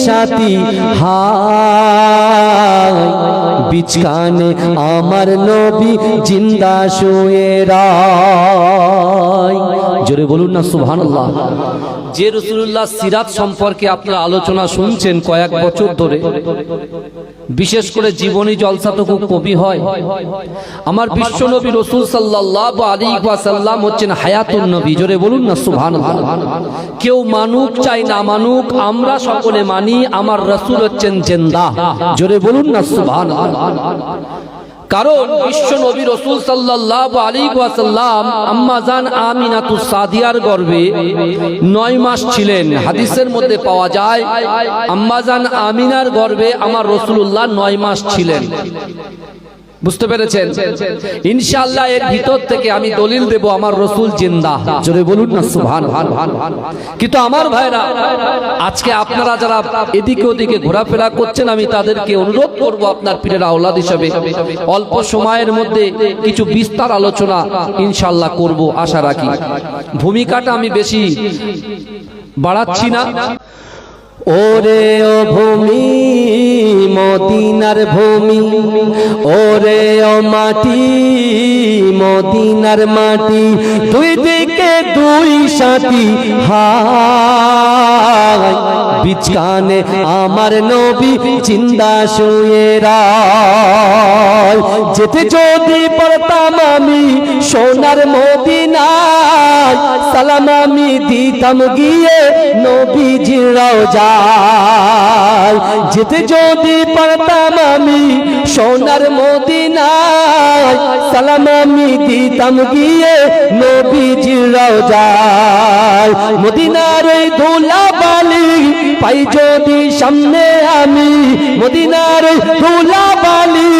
সাথী হায় বিচকানে আমার নবী জিন্দা শুয়ে রায়। জোরে বলুন না সুবহানাল্লাহ। যে রাসূলুল্লাহ সিরাত সম্পর্কে আপনারা আলোচনা শুনছেন কয়েক বছর ধরে, বিশেষ করে জীবনী জলসা তো খুব কবি হয়। আমার বিশ্ব নবী রাসূল সাল্লাল্লাহু আলাইহি ওয়াসাল্লাম হচ্ছেন হায়াতুন নবী। জোরে বলুন না সুবহানাল্লাহ। কেউ মানুক চাই না মানুক, আমরা সকলে মানি আমার রাসূল হচ্ছেন জিন্দা। জোরে বলুন না সুবহানাল্লাহ। কারণ বিশ্ব নবী রাসূল সাল্লাল্লাহু আলাইহি ওয়াসাল্লাম আম্মা জান আমিনাতুস সাদিয়ার গর্ভে 9 মাস ছিলেন। হাদিসের মধ্যে পাওয়া যায় আম্মা জান আমিনার গর্ভে আমার রাসূলুল্লাহ 9 মাস ছিলেন। বুঝতে পেরেছেন? ইনশাআল্লাহ এর ভিতর থেকে আমি দলিল দেব আমার রাসূল জিন্দা। জোরে বলুন না সুবহানাল্লাহ। কিন্তু আমার ভাইরা, আজকে আপনারা যারা এদিকে ওদিকে ঘোরাফেরা করছেন, আমি তাদেরকে অনুরোধ করব আপনার পীরের আওলাদ হিসেবে অল্প সময়ের মধ্যে কিছু বিস্তার আলোচনা ইনশাআল্লাহ করব আশা রাখি। ভূমিকাটা আমি বেশি বাড়াচ্ছি না। ওরে ও ভূমি মদিনার ভূমি, ওরে ও মাটি মদিনার মাটি, দুই দিকে দুই সাথী হায় বিচকানে আমার নবী জিন্দা শুয়ে রায়। যেতে যদি পারতাম আমি সোনার মদিনায়, সালাম আমি দিতাম গিয়ে নবীজির রওজায়। যেতে যদি পারতাম আমি সোনার মদিনায়, সালাম আমি দিতাম গিয়ে নবীজির রওজায়। মদিনার এই ধুলাবালি পাই যদি সামনে আমি, মদিনার এই ধুলাবালি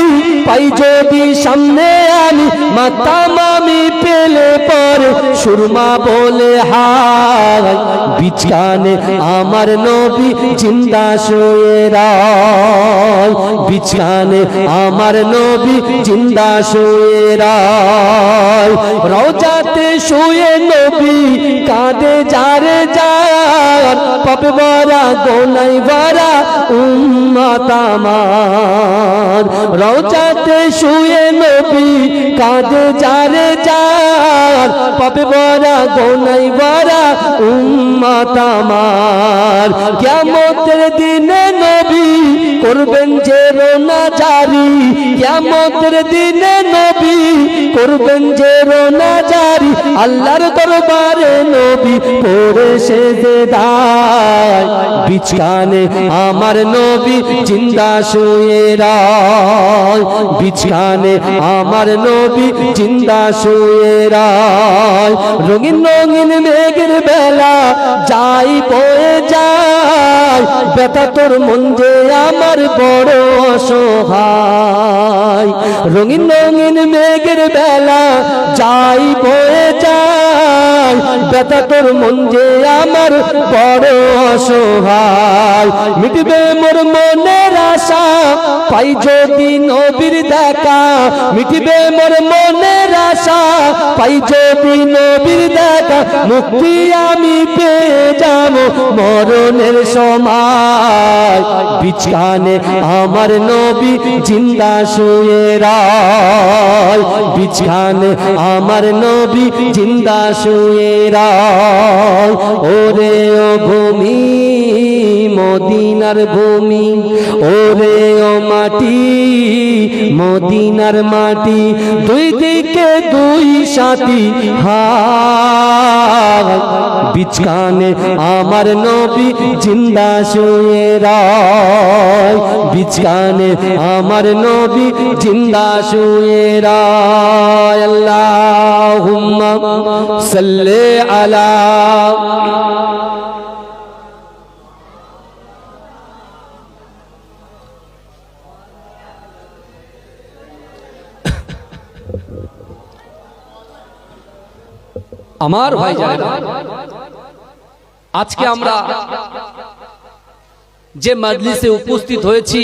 পাই যদি সামনে আমি, মাতাম আমি পেলে পর সুরমা বলে হায় বিচকানে আমার নবী জিন্দা শুয়ে রায়। বিচকানে আমার নবী জিন্দা শুয়ে রায়। রওজাতে শুয়ে নবী কাঁদে যারে যার, পাপে ভরা গোনায় ভরা উম্মত আমার। রওজাতে শুয়ে নবী কাঁদে যারে যার, পাপে ভরা গোনায় ভরা উম্মত আমার। কিয়ামতের দিনে নবী করবেন যে রোনা জারি, কিয়ামতের দিনে নবী করবেন যে রোনা জারি, আল্লাহর দরবারে নবী পড়ে সেজদায়। বিচকানে আমার নবী জিন্দা শুয়ে রায়। বিচকানে আমার নবী জিন্দা শুয়ে রায়। রঙিন রঙিন মেঘের বেলা যাই বয়ে যায়, ব্যথা তোর মন যে আমার বড় অসহায়। রঙিন রঙিন মেঘের বেলা যাই বয়ে যায়, ব্যথা তোর মন যে আমার বড় অসহায়। মিটবে মোর মনের আশা পাই যদি নবীর দেখা, মিটবে মোর মনের আশা পাই যদি নবীর দেখা, মুক্তি আমি পেয়ে যাব মরণের সময়। বিচকানে আমার নবী জিন্দা শুয়ে রায়। বিচকানে আমার নবী জিন্দা শুয়ে রায়। ওরে ও ভূমি মদিনার ভূমি, ওরে ও মাটি মদিনার মাটি, দুই দিকে দুই সাথী হায় বিচকানে আমার নবী জিন্দা শুয়ে রায়। বিচকানে আমার নবী জিন্দা শুয়ে রায়। আল্লাহুম্মা সাল্লি আলা আমার ভাই জানেন, আজকে আমরা যে মজলিসে উপস্থিত হয়েছি